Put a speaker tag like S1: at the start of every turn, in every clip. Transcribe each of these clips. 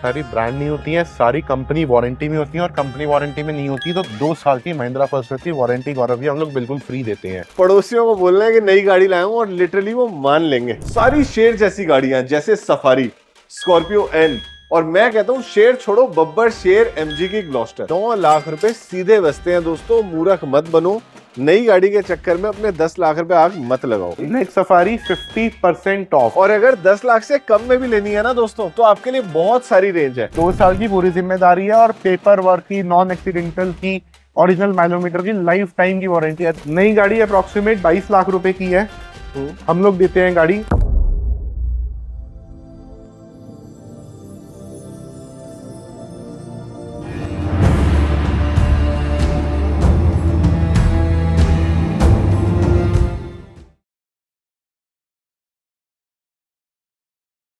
S1: सारी ब्रांड नहीं होती है, सारी कंपनी वारंटी में होती है, और कंपनी वारंटी में नहीं होती तो 2 साल की महिंद्रा फर्स्ट की वारंटी गौरव जी हम लोग बिल्कुल फ्री देते हैं।
S2: पड़ोसियों को बोलना है कि नई गाड़ी लाया हूं और लिटरली वो मान लेंगे। सारी शेर जैसी गाड़ियां, जैसे सफारी, स्कॉर्पियो एन, और मैं कहता हूं शेर छोड़ो, बब्बर शेर एमजी की ग्लॉस्टर। 9 लाख रुपए सीधे बचते हैं दोस्तों। मूर्ख मत बनो, नई गाड़ी के चक्कर में अपने 10 लाख रुपए आग मत लगाओ।
S1: नेक्स्ट सफारी 50% ऑफ,
S2: और अगर 10 लाख से कम में भी लेनी है ना दोस्तों, तो आपके लिए बहुत सारी रेंज है।
S1: 2 साल की पूरी जिम्मेदारी है, और पेपर वर्क की, नॉन एक्सीडेंटल की, ओरिजिनल मैनोमीटर की लाइफ टाइम की वारंटी है। नई गाड़ी अप्रोक्सीमेट 22 लाख रुपए की है, हम लोग देते हैं गाड़ी।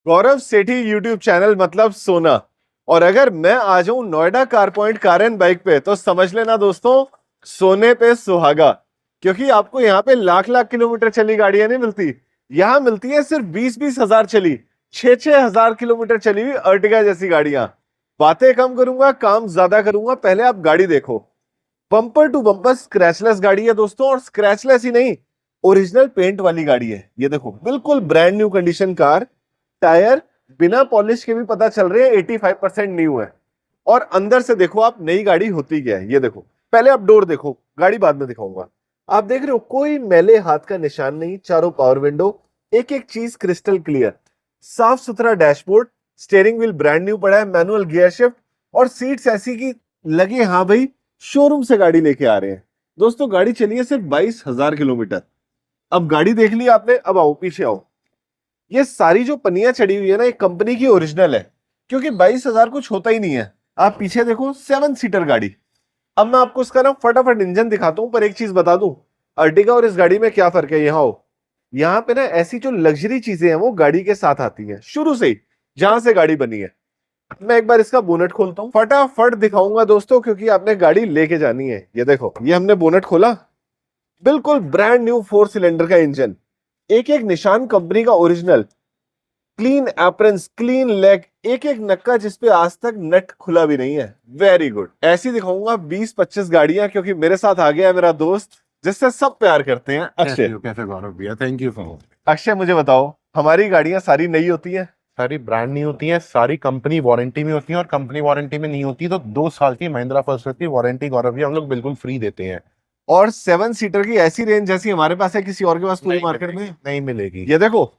S2: गौरव सेठी यूट्यूब चैनल मतलब सोना। और अगर मैं आ जाऊं Noida car point car and bike पे, तो समझ लेना दोस्तों सोने पे सुहागा। क्योंकि आपको यहाँ पे लाख लाख किलोमीटर चली गाड़ियां नहीं मिलती, यहां मिलती है सिर्फ 20-20 हजार चली, 6-6 हजार किलोमीटर चली हुई अर्टिगा जैसी गाड़ियां। बातें कम करूंगा, काम ज्यादा करूंगा, पहले आप गाड़ी देखो। बम्पर टू बम्पर स्क्रैचलेस गाड़ी है दोस्तों, और स्क्रैचलेस ही नहीं, ओरिजिनल पेंट वाली गाड़ी है। ये देखो बिल्कुल brand new condition car, tyre बिना पॉलिश के भी पता चल रहे हैं 85% न्यू है। और अंदर से देखो आप, नई गाड़ी होती क्या है। ये देखो, पहले आप डोर देखो, गाड़ी बाद में दिखाऊंगा। आप देख रहे हो कोई मैले हाथ का निशान नहीं, चारों पावर विंडो, एक एक चीज क्रिस्टल क्लियर, साफ सुथरा dashboard, steering wheel brand new पड़ा है, मैनुअल गियर शिफ्ट, और सीट्स ऐसी की लगे हाँ भाई शोरूम से गाड़ी लेके आ रहे हैं। दोस्तों गाड़ी चली है सिर्फ 22,000 किलोमीटर। अब गाड़ी देख ली आपने, अब आओ पीछे आओ। ये सारी जो पनिया चढ़ी हुई है ना, ये कंपनी की ओरिजिनल है, क्योंकि 22,000 कुछ होता ही नहीं है। आप पीछे देखो 7 सीटर गाड़ी। अब मैं आपको इसका ना फटाफट इंजन दिखाता हूं, पर एक चीज बता दूं, अर्टिगा और इस गाड़ी में क्या फर्क है। यहाँ पे ना ऐसी जो लग्जरी चीजें हैं वो गाड़ी के साथ आती हैं शुरू से ही, जहां से गाड़ी बनी है। मैं एक बार इसका बोनट खोलता हूँ, फटाफट दिखाऊंगा दोस्तों, क्योंकि आपने गाड़ी लेके जानी है। ये देखो, ये हमने बोनट खोला, बिल्कुल ब्रांड न्यू 4 सिलेंडर का इंजन, एक एक निशान कंपनी का original, clean aprons, clean leg, एक एक नक्का जिसपे आज तक नट खुला भी नहीं है। Very good. ऐसी दिखाऊंगा 20-25 गाड़ियां, क्योंकि मेरे साथ आ गया मेरा दोस्त जिससे सब प्यार करते हैं, अक्षय।
S1: कैसे गौरव भैया, thank you so much.
S2: Akshay मुझे बताओ, हमारी गाड़ियां सारी नई होती हैं?
S1: सारी ब्रांड नहीं होती है, सारी कंपनी वारंटी में होती है, और कंपनी वारंटी में नहीं होती तो 2 साल की महिंद्रा फर्स्ट की वारंटी गौरव जी हम लोग बिल्कुल फ्री देते हैं।
S2: और 7 सीटर की ऐसी रेंज जैसी हमारे पास है, किसी और के पास पूरी मार्केट में
S1: नहीं मिलेगी।
S2: ये देखो,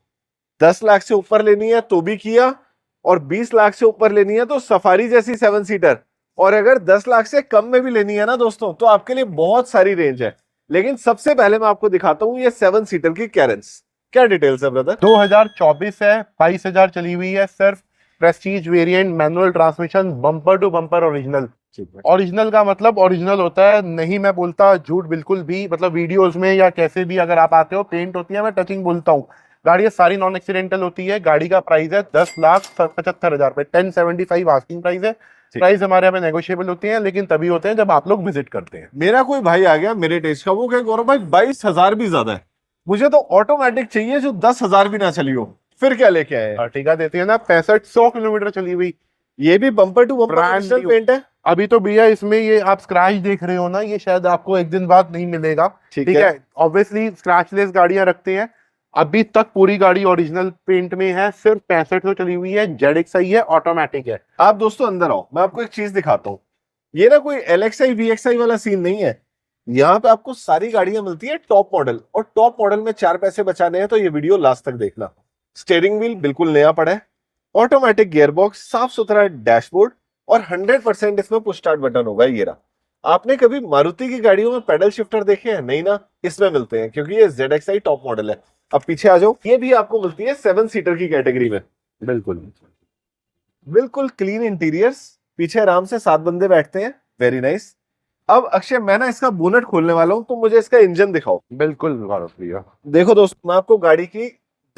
S2: 10 लाख से ऊपर लेनी है तो भी किया, और 20 लाख से ऊपर लेनी है तो सफारी जैसी 7 सीटर, और अगर 10 लाख से कम में भी लेनी है ना दोस्तों, तो आपके लिए बहुत सारी रेंज है। लेकिन सबसे पहले मैं आपको दिखाता हूं ये 7 सीटर की कैरेंस। क्या डिटेल्स है ब्रदर?
S1: 2024 है, 22,000 चली हुई है, सिर्फ prestige variant, manual transmission, bumper to bumper original. Original का मतलब ओरिजिनल होता है, नहीं मैं बोलता झूठ बिल्कुल भी, मतलब वीडियोस में या कैसे भी अगर आप आते हो, पेंट होती है, मैं टचिंग बोलता हूँ। गाड़ी सारी नॉन एक्सीडेंटल होती है। गाड़ी का प्राइस है 10,75,000 रुपए, 1075 आस्किंग प्राइस है। प्राइस हमारे यहाँ पे नेगोशिएबल होती है, लेकिन तभी होते हैं जब आप लोग विजिट करते हैं।
S2: मेरा कोई भाई आ गया मेरे टेस्ट का, वो कहे गौरव भाई 22,000 भी ज्यादा है, मुझे तो ऑटोमेटिक चाहिए जो 10,000 भी ना चली हो। फिर क्या लेके आए?
S1: अर्टिगा देते हैं ना 6500 किलोमीटर चली हुई,
S2: ये भी बम्पर टू बम्पर पेंट है।
S1: अभी तो भैया इसमें ये आप स्क्रैच देख रहे हो ना, ये शायद आपको एक दिन बाद नहीं मिलेगा। ठीक है, ऑब्वियसली स्क्रैचलेस गाड़ियां रखते हैं। अभी तक पूरी गाड़ी ओरिजिनल पेंट में है, सिर्फ 6500 चली हुई है, ZXi है, ऑटोमेटिक है।
S2: आप दोस्तों अंदर आओ, मैं आपको एक चीज दिखाता हूँ। ये ना कोई LXi VXi वाला सीन नहीं है, यहाँ पे आपको सारी गाड़ियां मिलती है टॉप मॉडल, और टॉप मॉडल में 4 पैसे बचाने हैं तो ये वीडियो लास्ट तक देखना। स्टीयरिंग व्हील बिल्कुल नया पड़ा है, ऑटोमेटिक गियरबॉक्स, साफ सुथरा डैशबोर्ड, और 100% इसमें पुश स्टार्ट बटन होगा। ये रहा। आपने कभी मारुति की गाड़ियों में पेडल शिफ्टर देखे हैं? नहीं ना, इसमें मिलते हैं, क्योंकि ये ZXi टॉप मॉडल है। अब पीछे आ जाओ, ये भी आपको मिलती है 7 सीटर की कैटेगरी में। बिल्कुल क्लीन इंटीरियर्स, पीछे आराम से 7 बंदे बैठते हैं। Very nice. अब अक्षय, मैं ना इसका बोनट खोलने वाला हूं, तो मुझे इसका इंजन दिखाओ।
S1: बिल्कुल गौरव भैया।
S2: देखो दोस्त, मैं आपको गाड़ी की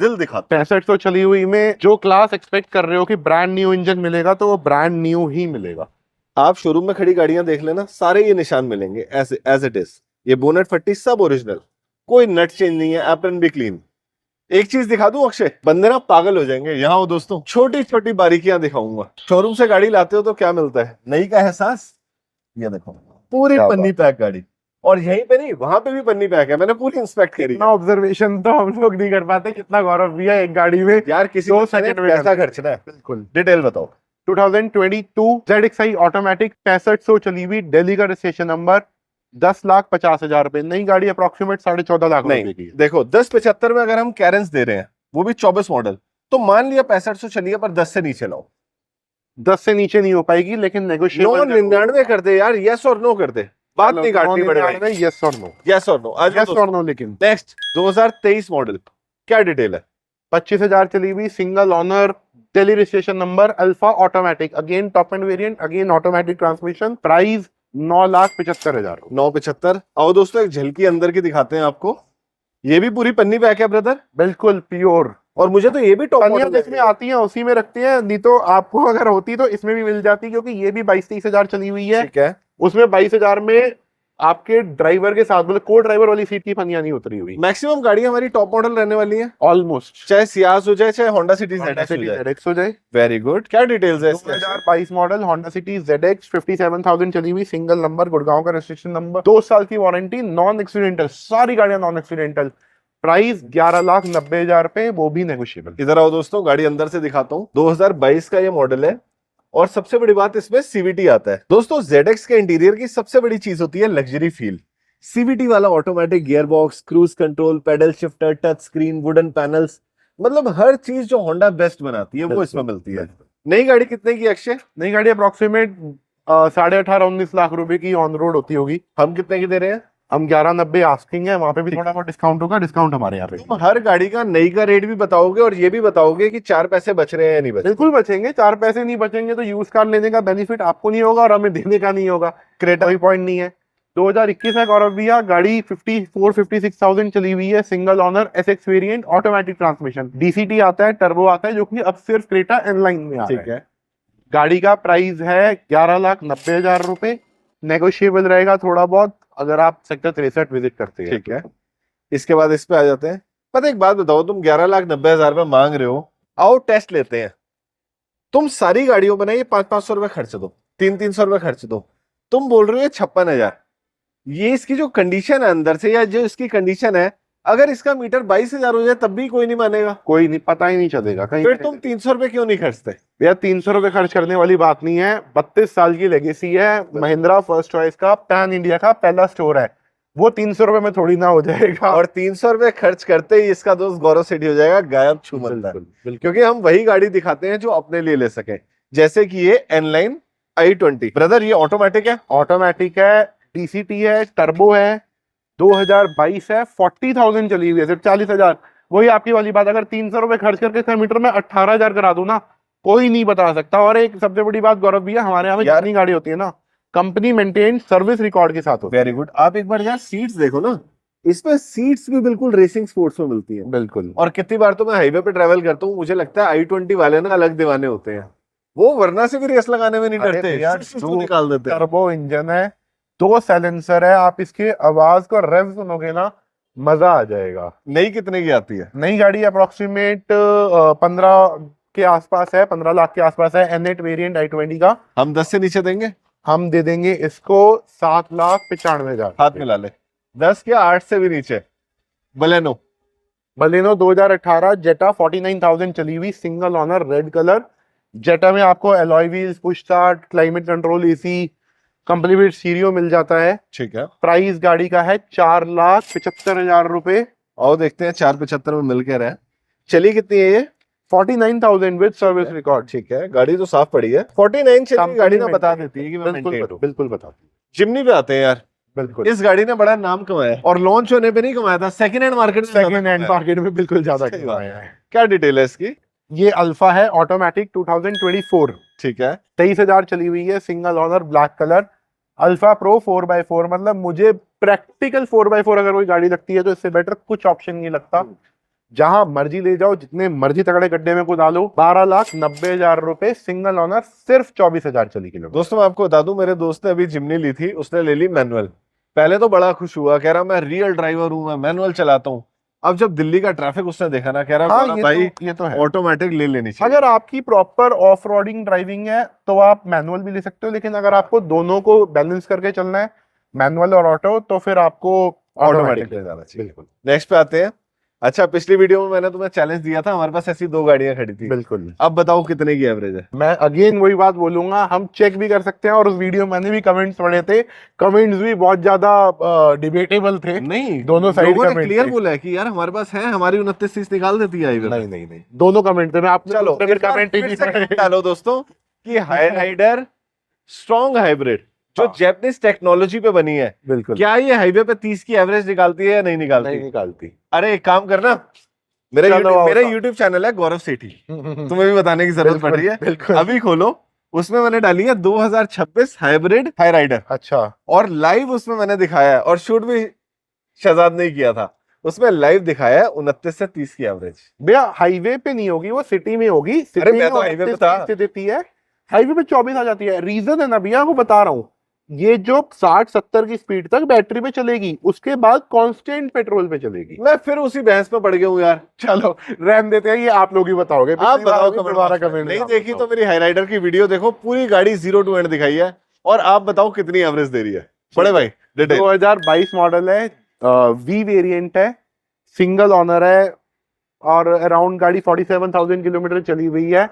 S2: दिल दिखाता हूं।
S1: 6500 चली हुई में जो क्लास एक्सपेक्ट कर रहे हो कि ब्रांड न्यू इंजन मिलेगा, तो वो ब्रांड न्यू ही मिलेगा।
S2: आप शोरूम में खड़ी गाड़ियां देख लेना, सारे ये निशान मिलेंगे एज इट इज। ये बोनट फट्टी सब ओरिजिनल, कोई नट चेंज नहीं है, एप्रन भी क्लीन। एक चीज दिखा दूं अक्षय, बंदे ना पागल हो जाएंगे। यहाँ हो दोस्तों, छोटी छोटी बारीकियां दिखाऊंगा। शोरूम से गाड़ी लाते हो तो क्या मिलता है, नई का एहसास। ये देखो पूरी
S1: क्या
S2: पन्नी पैक गाड़ी, और यहीं पे नहीं वहां पे भी पन्नी पैक है, मैंने पूरी इंस्पेक्ट करी।
S1: इतना ऑब्जर्वेशन तो हम लोग नहीं कर पाते, कितना गौरव भी है एक गाड़ी में।
S2: यार किसी
S1: 2
S2: को
S1: सेकंड में
S2: पैसा खर्चना है।
S1: बिल्कुल।
S2: डिटेल बताओ।
S1: 2022 ZXi ऑटोमेटिक 6500 चली हुई, दिल्ली का रजिस्ट्रेशन नंबर, 10,50,000 रुपए। नई गाड़ी अप्रोक्सीमेट 14.5 लाख रुपए की
S2: नहीं
S1: है।
S2: देखो 1075 में अगर हम कैरेंस दे रहे हैं, वो भी 24 मॉडल, तो मान लिया 6500 चलिए, पर 10 से नीचे लाओ।
S1: 10 से नीचे नहीं हो पाएगी, लेकिन नेगोशिएबल
S2: 999 कर दे यार, यस और नो कर दे, बात नहीं काटनी बड़े भाई।
S1: यस और नो,
S2: यस और नो। आज
S1: यस और नो। लेकिन
S2: नेक्स्ट 2023 मॉडल, क्या डिटेल है?
S1: 25,000 चली हुई, single owner, Delhi registration number, alpha automatic, again top end variant, again automatic transmission, price 9,75,000।
S2: 975। आओ दोस्तों एक झलकी अंदर की दिखाते हैं आपको। ये भी पूरी पन्नी पैक है ब्रदर,
S1: बिल्कुल प्योर।
S2: और मुझे तो ये भी टॉप
S1: पन्नियां
S2: मॉडल
S1: जिसमें आती हैं उसी में रखते हैं, नहीं तो आपको अगर होती तो इसमें भी मिल जाती, क्योंकि ये भी 22-23,000 चली हुई है।
S2: ठीक है।
S1: उसमें 22,000 में आपके ड्राइवर के साथ, मतलब को ड्राइवर वाली सीट की पन्नियां नहीं उतरी हुई।
S2: मैक्सिमम गाड़ियां हमारी टॉप मॉडल रहने वाली है,
S1: ऑलमोस्ट,
S2: चाहे सियाज हो जाए, चाहे होंडा सिटी ZX
S1: हो जाए।
S2: Very good. क्या डिटेल्स है इसके?
S1: 2022 मॉडल होंडा सिटी ZX 57,000 चली हुई, सिंगल नंबर, गुड़गांव का रजिस्ट्रेशन नंबर, 2 साल की वारंटी, नॉन एक्सीडेंटल, सारी गाड़ियां नॉन एक्सीडेंटल। प्राइस 11,90,000 रुपए, वो भी नेगोशिएबल।
S2: इधर आओ दोस्तों, गाड़ी अंदर से दिखाता हूँ। 2022 का ये मॉडल है, और सबसे बड़ी बात इसमें CVT आता है। दोस्तों ZX के इंटीरियर की सबसे बड़ी चीज होती है लग्जरी फील। CVT वाला automatic gear box, cruise control, pedal shifter, touch screen, wooden panels, मतलब हर चीज जो होंडा बेस्ट बनाती है वो इसमें मिलती है। नई गाड़ी कितने की अक्षय?
S1: नई गाड़ी अप्रोक्सीमेट 18.5-19 लाख रुपए की ऑन रोड होती होगी।
S2: हम कितने की दे रहे हैं?
S1: हम 11,90 आस्किंग है, वहां पे भी थोड़ा बहुत डिस्काउंट होगा। डिस्काउंट हमारे यहाँ पे
S2: तुम हर गाड़ी का नई का रेट भी बताओगे, और ये भी बताओगे कि 4 पैसे बच रहे हैं या नहीं बच रहे।
S1: बिल्कुल बचेंगे। 4 पैसे नहीं बचेंगे तो यूज कार लेने का बेनिफिट आपको नहीं होगा और हमें देने का नहीं होगा।
S2: क्रेटा
S1: कोई पॉइंट नहीं है। 2021 है गौरव भैया, गाड़ी 54-56,000 चली हुई है, single owner, SX variant, automatic transmission, DCT आता है, टर्बो आता है, जो कि अब सिर्फ क्रेटा इनलाइन में आ रहा है।
S2: ठीक है।
S1: गाड़ी का प्राइस है 11,90,000 रुपए, नेगोशिएबल रहेगा थोड़ा बहुत अगर आप सेक्टर 63 विजिट करते हैं।
S2: ठीक है। इसके बाद इस पे आ जाते हैं। पता एक बात बताओ, तुम 11,90,000 रुपए मांग रहे हो, आओ टेस्ट लेते हैं। तुम सारी गाड़ियों में ना ये 500-500 रुपए खर्च दो, 300-300 रुपए खर्च दो, तुम बोल रहे हो 56,000। ये इसकी जो कंडीशन है अंदर से, या जो इसकी कंडीशन है, अगर इसका मीटर 22,000 हो जाए तब भी कोई नहीं मानेगा।
S1: कोई नहीं, पता ही नहीं चलेगा कहीं।
S2: फिर तुम 300 रुपए क्यों नहीं खर्चते?
S1: भैया 300 रुपए खर्च करने वाली बात नहीं है। 32 साल की लेगेसी है, महिंद्रा फर्स्ट चॉइस का पैन इंडिया का पहला स्टोर है, वो 300 रुपए में थोड़ी ना हो जाएगा।
S2: और 300 रुपए खर्च करते ही इसका दोस्त गौरव सेठी हो जाएगा गायब छूमंतर। क्योंकि हम वही गाड़ी दिखाते हैं जो अपने लिए ले सके, जैसे कि ये N-Line i20। ब्रदर ये ऑटोमेटिक है?
S1: ऑटोमेटिक है, DCT है, टर्बो है, 2022 है, 40,000 चली हुई है, सिर्फ 40,000। वही आपकी वाली बात, अगर 300 रुपए खर्च करके इसका मीटर में 18,000 करा दूं ना, कोई नहीं बता सकता। और एक सबसे बड़ी बात गौरव भैया, हमारे यहाँ जितनी गाड़ी होती है ना, कंपनी मेंटेन सर्विस रिकॉर्ड के साथ होती है।
S2: Very good. आप एक बार यार सीट्स देखो ना, इसमें सीट्स भी बिल्कुल रेसिंग स्पोर्ट्स में मिलती है।
S1: बिल्कुल।
S2: और कितनी बार तो मैं हाईवे पे ट्रैवल करता हूँ, मुझे लगता है i20 वाले ना अलग दीवाने होते हैं, वो वरना से भी रेस लगाने में नहीं
S1: अरे
S2: डरते
S1: भैया,
S2: निकाल देते हैं।
S1: टर्बो इंजन है, 2 साइलेंसर है, आप इसकी आवाज को रेव सुनोगे ना, मजा आ जाएगा।
S2: नई कितने की आती है?
S1: नई गाड़ी अप्रोक्सीमेट 15 के आसपास है, 15 लाख के आसपास है, N8 वेरिएंट i20 का।
S2: हम 10 से नीचे देंगे?
S1: हम दे देंगे इसको 7,95,000।
S2: हाथ मिला ले। 10 या 8 से भी नीचे? बलेनो।
S1: बलेनो 2018 जेटा 49,000 चली हुई, single owner, red colour. Jetta में आपको alloy wheels, push start, climate control, AC, complete stereo मिल जाता है।
S2: ठीक है।
S1: प्राइस गाड़ी का है 4,75,000 रुपए।
S2: और देखते हैं 475 में मिल के रहे। चली कितनी है ये?
S1: 49,000 विद सर्विस रिकॉर्ड।
S2: ठीक है, गाड़ी तो साफ पड़ी है। 49 चली गाड़ी ना बता देती है कि मैं
S1: बिल्कुल
S2: maintain हूं।
S1: बिल्कुल बता।
S2: जिम्नी पे आते हैं यार।
S1: बिल्कुल,
S2: इस गाड़ी ने बड़ा नाम कमाया, और लॉन्च होने पे नहीं कमाया था, सेकंड हैंड मार्केट में
S1: सेकंड हैंड मार्केट में बिल्कुल ज्यादा
S2: सही
S1: कमाया है।
S2: क्या डिटेल है इसकी?
S1: ये अल्फा है, ऑटोमेटिक, 2024।
S2: ठीक है।
S1: 23,000 चली हुई है, single owner, black colour. Alpha pro 4x4, मतलब मुझे प्रैक्टिकल 4x4 अगर कोई गाड़ी लगती है तो इससे बेटर कुछ ऑप्शन नहीं लगता। जहां मर्जी ले जाओ, जितने मर्जी तगड़े गड्ढे में कुदा लो। 12,90,000 रुपए, सिंगल ओनर, सिर्फ 24,000 चली किलोमीटर।
S2: दोस्तों मैं आपको बता दूं, मेरे दोस्त ने अभी जिम्नी ली थी, उसने ले ली मैनुअल। पहले तो बड़ा खुश हुआ, कह रहा मैं रियल ड्राइवर हूं, मैं मैनुअल चलाता हूं। अब जब दिल्ली का ट्रैफिक उसने देखा ना, कह रहा
S1: हाँ,
S2: गौरव भाई
S1: ये तो है।
S2: ऑटोमेटिक ले लेनी चाहिए।
S1: अगर आपकी प्रॉपर ऑफ रोडिंग ड्राइविंग है तो आप मैनुअल भी ले सकते हो, लेकिन अगर आपको दोनों को बैलेंस करके चलना है, मैनुअल और ऑटो, तो फिर आपको
S2: ऑटोमेटिक ले जाना चाहिए।
S1: बिल्कुल
S2: नेक्स्ट पे आते हैं। अच्छा, पिछली वीडियो में मैंने तुम्हें चैलेंज दिया था, हमारे पास ऐसी 2 गाड़ियां खड़ी थी।
S1: बिल्कुल।
S2: अब बताओ कितने की एवरेज है?
S1: मैं अगेन वही बात बोलूंगा, हम चेक भी कर सकते हैं, और उस वीडियो में मैंने भी कमेंट्स पढ़े थे, कमेंट्स भी बहुत ज्यादा डिबेटेबल थे।
S2: नहीं,
S1: दोनों साइड
S2: लोगों ने
S1: कमेंट
S2: क्लियर
S1: थे।
S2: बोला है कि यार हमारे पास है, हमारी 29-30 निकाल देती है हाईवे पे।
S1: नहीं, दोनों कमेंट थे। मैं आपने
S2: चलो
S1: दूसरे फिर
S2: एक बार
S1: कमेंट ही
S2: फिर
S1: नहीं
S2: से
S1: पढ़े।
S2: comment डालो दोस्तों कि हाई राइडर स्ट्रॉन्ग हाइब्रिड जो
S1: हाँ।
S2: जैपनीज टेक्नोलॉजी पे बनी है,
S1: बिल्कुल
S2: क्या ये हाईवे पे 30 की एवरेज निकालती है या नहीं निकालती?
S1: नहीं निकालती।
S2: अरे एक काम करना, मेरा
S1: चलो आओ
S2: मेरा
S1: तो।
S2: यूट्यूब चैनल है गौरव सेठी,
S1: बिल्कुल
S2: तुम्हें भी बताने की जरूरत पड़ रही है।
S1: बिल्कुल।
S2: अभी खोलो, उसमें मैंने डाली है 2026 हाइब्रिड हाई राइडर,
S1: अच्छा,
S2: और लाइव उसमें मैंने दिखाया है, और शूट भी शहजाद ने ही किया था, उसमें लाइव दिखाया है 29 से 30 की एवरेज।
S1: भैया हाईवे पे नहीं होगी, वो सिटी में होगी। सिटी
S2: अरे मैं
S1: में
S2: तो हाईवे पे
S1: 29
S2: था।
S1: से देती है, हाईवे पे 24 आ जाती है। रीजन है ना भैया, वो बता रहा हूँ, ये जो 60-70 की स्पीड तक बैटरी पे चलेगी, उसके बाद कांस्टेंट पेट्रोल पे चलेगी।
S2: मैं फिर उसी बहस में पड़ गया हूँ यार।
S1: चलो रहने देते हैं, ये आप लोग ही बताओगे।
S2: आप
S1: पिछली बार
S2: बताओ
S1: भी
S2: कमेंट
S1: दोबारा
S2: बॉक्स में।
S1: कमेंट
S2: नहीं देखी तो मेरी हाई राइडर की वीडियो देखो, पूरी गाड़ी 0 to एंड दिखाई है, और आप बताओ कितनी एवरेज दे रही है। बड़े भाई डिटेल।
S1: 2022 मॉडल है, वी वेरिएंट है, सिंगल ओनर है, और अराउंड गाड़ी 47,000 किलोमीटर चली हुई है।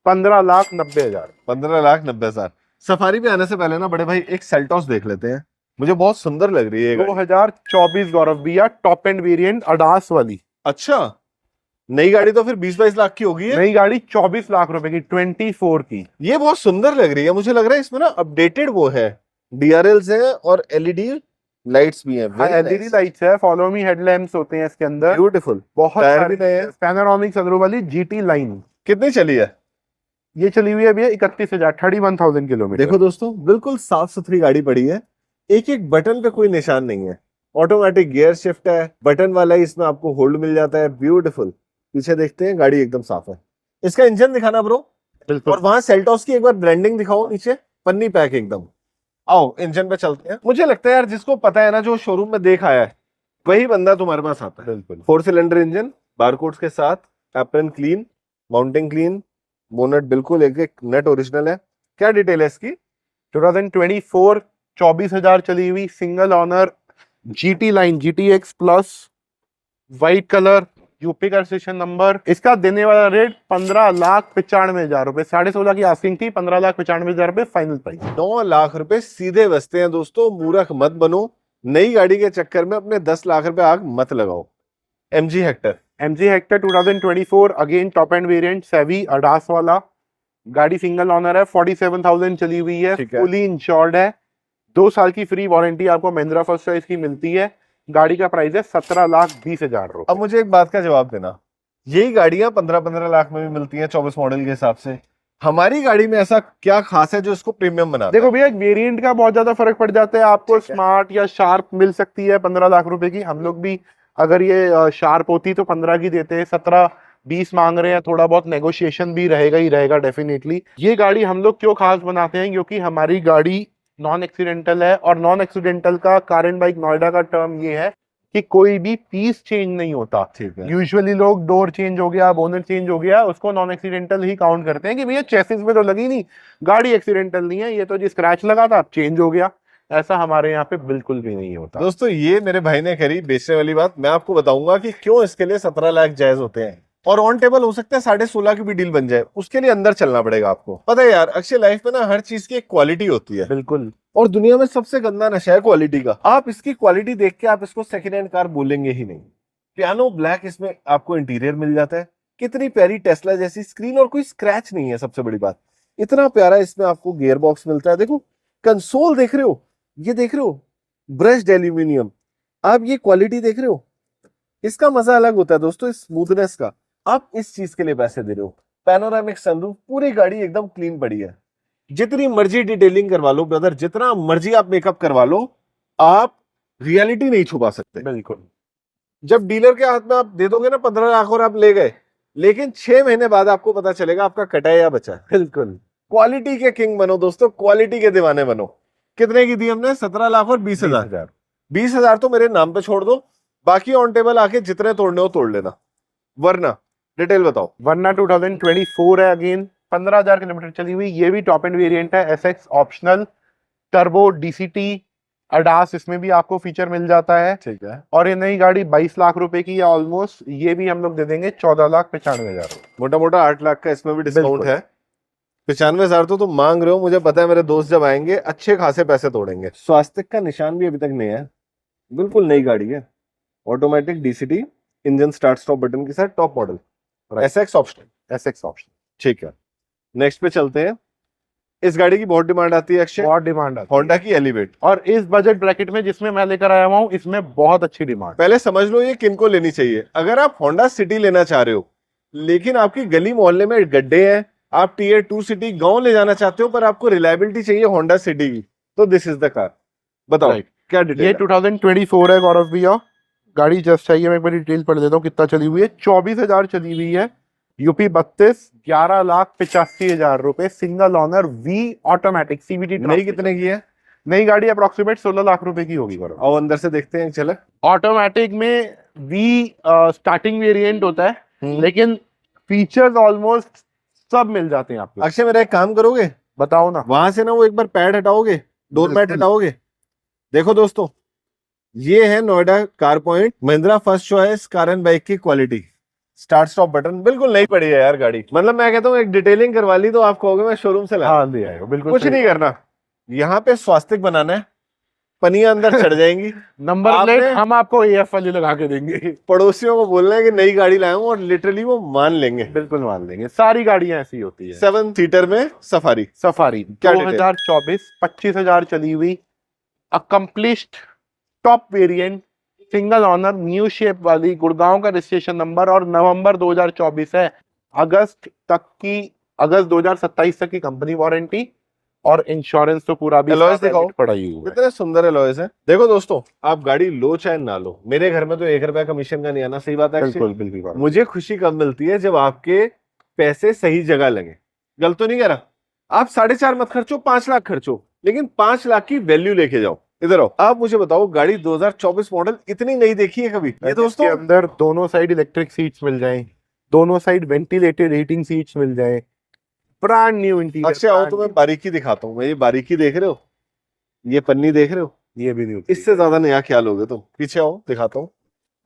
S1: 15,90,000।
S2: 15,90,000। सफारी पे आने से पहले ना बड़े भाई एक सेल्टॉस देख लेते हैं, मुझे बहुत सुंदर लग रही है ये गाड़ी।
S1: 2024 गौरव भैया, टॉप एंड वेरिएंट अडास वाली।
S2: अच्छा, नई गाड़ी तो फिर 20-22 लाख की होगी है?
S1: नई गाड़ी 24 लाख रुपए की, 24 की।
S2: ये बहुत सुंदर लग रही है, मुझे लग रहा है इसमें ना अपडेटेड वो है, डीआरएल्स है और एलईडी लाइट्स भी हैं।
S1: हाँ, एलईडी लाइट्स है, फॉलो मी हेडलैम्प्स होते हैं इसके अंदर।
S2: ब्यूटीफुल।
S1: बहुत
S2: टायर भी नए हैं।
S1: पैनोरामिक सनरूफ वाली जीटी लाइन।
S2: कितनी चली है?
S1: ये चली हुई है भैया 31,000, 31,000 किलोमीटर।
S2: देखो दोस्तों, बिल्कुल साफ सुथरी गाड़ी पड़ी है, एक एक बटन पे कोई निशान नहीं है, ऑटोमेटिक गियर शिफ्ट है, बटन वाला ही इसमें आपको होल्ड मिल जाता है। ब्यूटीफुल। पीछे देखते हैं, गाड़ी एकदम साफ है। इसका इंजन दिखाना ब्रो,
S1: बिल्कुल।
S2: और वहां सेल्टॉस की एक बार ब्रांडिंग दिखाओ, नीचे पन्नी पैक एकदम। आओ इंजन पे चलते हैं। मुझे लगता है यार, जिसको पता है ना, जो शोरूम में देख आया है, वही बंदा तुम्हारे पास आता है।
S1: बिल्कुल
S2: 4 सिलेंडर इंजन, बारकोड्स के साथ, apron clean, mounting clean, bonnet बिल्कुल एक एक नट ओरिजिनल है। क्या डिटेल है इसकी?
S1: 2024, 24,000 चली हुई, single owner, GT line, GTX plus, white colour, UP का रजिस्ट्रेशन नंबर। इसका देने वाला रेट 15,95,000 रुपए, 16.5 की आस्किंग थी, 15,95,000 रुपए फाइनल प्राइस।
S2: 9 लाख रुपए सीधे बचते हैं दोस्तों। मूर्ख मत बनो, नई गाड़ी के चक्कर में अपने 10 लाख रुपए आग मत लगाओ। MG Hector
S1: 2024, again top end variant, सेवी अडास वाला। गाड़ी सिंगल ओनर है, 47,000 चली हुई है,
S2: ठीक है।
S1: फुली इंश्योर्ड है, 2 साल की फ्री वारंटी आपको महिंद्रा फर्स्ट चॉइस की मिलती है। गाड़ी का प्राइस है 17,20,000 रुपए।
S2: अब मुझे एक बात का जवाब देना, यही गाड़ियां 15-15 लाख में भी मिलती हैं 24 मॉडल के हिसाब से, हमारी गाड़ी में ऐसा क्या खास है जो इसको प्रीमियम बनाता है?
S1: देखो भैया, वेरिएंट का बहुत ज्यादा फर्क पड़ जाता है आपको। स्मार्ट या शार्प मिल सकती है 15 लाख रुपए की। हम लोग भी अगर ये शार्प होती तो 15 की देते हैं, 17-20 मांग रहे हैं, थोड़ा बहुत नेगोशिएशन भी रहेगा ही रहेगा डेफिनेटली। ये गाड़ी हम लोग क्यों खास बनाते हैं, क्योंकि हमारी गाड़ी नॉन एक्सीडेंटल है, और नॉन एक्सीडेंटल का कार एंड बाइक नोएडा का टर्म ये है कि कोई भी पीस चेंज नहीं होता।
S2: ठीक है।
S1: यूजुअली लोग डोर चेंज हो गया, बोनट चेंज हो गया, उसको नॉन एक्सीडेंटल ही काउंट करते हैं कि भैया चेसिस में तो लगी नहीं, गाड़ी एक्सीडेंटल नहीं है, ये तो जी स्क्रैच लगा था चेंज हो गया। ऐसा हमारे यहाँ पे बिल्कुल भी नहीं होता।
S2: दोस्तों, ये मेरे भाई ने करी बेचने वाली बात, मैं आपको बताऊंगा कि क्यों इसके लिए 17 लाख जायज होते हैं, और ऑन टेबल हो सकता है 16.5 की भी डील बन जाए। उसके लिए अंदर चलना पड़ेगा आपको। पता है यार, अक्षय लाइफ में ना हर चीज की एक क्वालिटी होती है,
S1: बिल्कुल।
S2: और दुनिया में सबसे गंदा नशा है क्वालिटी का। आप इसकी क्वालिटी देख के आप इसको सेकंड हैंड कार बोलेंगे ही नहीं। पियानो ब्लैक इसमें आपको इंटीरियर मिल जाता है, कितनी प्यारी टेस्ला जैसी स्क्रीन, और कोई स्क्रैच नहीं है। सबसे बड़ी बात, इतना प्यारा इसमें आपको गियर बॉक्स मिलता है। देखो कंसोल देख रहे हो, ये देख रहे हो ब्रश्ड एल्यूमिनियम, आप ये क्वालिटी देख रहे हो, इसका मजा अलग होता है दोस्तों, इस स्मूथनेस का। आप इस चीज के लिए पैसे दे रहे हो। पैनोरामिक सनरूफ, पूरी गाड़ी एकदम क्लीन पड़ी है। जितनी मर्जी डिटेलिंग करवा लो ब्रदर, जितना मर्जी आप मेकअप करवा लो, आप रियलिटी नहीं छुपा सकते।
S1: बिल्कुल।
S2: जब डीलर के हाथ में आप दे दोगे ना 15 लाख और आप ले गए, लेकिन 6 महीने बाद आपको पता चलेगा आपका कटा है या बचा है।
S1: बिल्कुल।
S2: क्वालिटी के किंग बनो दोस्तों, क्वालिटी के दीवाने बनो। कितने की दी हमने? 17 लाख और 20,000। 20,000 तो मेरे नाम पे छोड़ दो, बाकी ऑन टेबल आके जितने तोड़ने हो तोड़ लेना, वरना डिटेल बताओ।
S1: वरना 2024 है, अगेन 15,000 किलोमीटर चली हुई, ये भी टॉप एंड वेरिएंट है, SX optional, turbo DCT, ADAS इसमें भी आपको फीचर मिल जाता है।
S2: ठीक है,
S1: और ये नई गाड़ी 22 लाख रुपए की है ऑलमोस्ट, ये भी हम लोग दे देंगे 14,95,000।
S2: मोटा मोटा 8 लाख का इसमें भी डिस्काउंट
S1: बिल्कुल।
S2: है। 95,000 तो तुम मांग रहे हो, मुझे पता है मेरे दोस्त जब आएंगे अच्छे खासे पैसे तोड़ेंगे। स्वास्तिक का निशान भी अभी तक नहीं है, बिल्कुल नई गाड़ी है। Automatic DCT, engine start stop button के साथ, top model, SX optional.
S1: SX option.
S2: ठीक है, नेक्स्ट पे चलते हैं। इस गाड़ी की बहुत डिमांड आती है अक्षय,
S1: बहुत डिमांड है
S2: होंडा की एलिवेट।
S1: और इस बजट ब्रैकेट में जिसमें मैं लेकर आया हुआ हूँ, इसमें बहुत अच्छी डिमांड।
S2: पहले समझ लो ये किनको लेनी चाहिए। अगर आप होंडा सिटी लेना चाह रहे हो लेकिन आपकी गली मोहल्ले में गड्ढे हैं, आप टीयर 2 सिटी गांव ले जाना चाहते हो पर आपको रिलायबिलिटी चाहिए होंडा सिटी की, तो दिस इज द कार। बताओ
S1: Right.
S2: क्या
S1: ये
S2: डिटेल?
S1: 2024 है गौरव भैया, गाड़ी जस्ट चाहिए, मैं एक बार डिटेल पढ़ देता हूँ कितना चली हुई है। 24,000 चली हुई है, यूपी 32, 11,85,000 रुपए, single owner, V automatic CVT.
S2: नई कितने की है?
S1: नई गाड़ी अप्रोक्सीमेट 16 लाख रुपए की होगी गौरव।
S2: और अंदर से देखते हैं चले।
S1: ऑटोमेटिक में वी स्टार्टिंग वेरिएंट होता है, लेकिन फीचर्स ऑलमोस्ट सब मिल जाते हैं आपको।
S2: अक्षय मेरा एक काम करोगे,
S1: बताओ ना।
S2: वहां से ना वो एक बार पैड हटाओगे, डोर मैट
S1: बिल्कुल।
S2: हटाओगे। देखो दोस्तों, ये है Noida car point Mahindra first choice car and bike की क्वालिटी। स्टार्ट स्टॉप बटन बिल्कुल नहीं पड़ी है यार गाड़ी, मतलब मैं कहता हूँ एक डिटेलिंग करवा ली तो आप कहोगे मैं शोरूम से लाया।
S1: हाँ ले आए हो, बिल्कुल
S2: कुछ
S1: सही।
S2: नहीं करना, यहाँ पे स्वास्तिक बनाना है, पनिया अंदर चढ़ जाएंगी।
S1: नंबर
S2: आपने-
S1: प्लेट हम आपको एएफ वाली लगा के देंगे।
S2: पड़ोसियों को बोलना है कि नई गाड़ी लाया हूं और लिटरली वो मान लेंगे।
S1: बिल्कुल मान लेंगे, सारी गाड़ियां ऐसी होती है।
S2: 7 सीटर में सफारी।
S1: सफारी
S2: क्या डिटेल?
S1: 2024, 25,000 चली हुई, accomplished, top variant, single owner, new shape वाली, गुड़गांव का रजिस्ट्रेशन नंबर, और नवंबर 2024 है, अगस्त 2027 तक की कंपनी वारंटी, और इंश्योरेंस तो पूरा भी
S2: Alloys दिखाओ।
S1: पड़ा ही हुआ है।
S2: कितने सुंदर एलॉयज है। देखो दोस्तों, आप गाड़ी लो चाहे ना लो, मेरे घर में तो 1 रुपया कमीशन का नहीं आना, सही बात है अक्षय?
S1: बिल्कुल बिल्कुल।
S2: मुझे खुशी कब मिलती है जब आपके पैसे सही जगह लगे। गलत तो नहीं कह रहा? आप 4.5 मत खर्चो, 5 लाख खर्चो, लेकिन 5 लाख की वैल्यू लेके जाओ। इधर आओ, आप मुझे बताओ, गाड़ी 2024 मॉडल इतनी नहीं देखी है कभी ये दोस्तों?
S1: के अंदर दोनों साइड इलेक्ट्रिक सीट्स मिल जाएं, दोनों साइड वेंटिलेटेड हीटिंग सीट्स मिल जाएं, ब्रांड न्यू इंटीरियर।
S2: अक्षय आओ, तो मैं बारीकी दिखाता हूँ। मैं ये बारीकी देख रहे हो, ये पन्नी देख रहे हो,
S1: ये भी न्यू,
S2: इससे ज्यादा नया ख्याल होगे तुम। पीछे आओ दिखाता हूँ।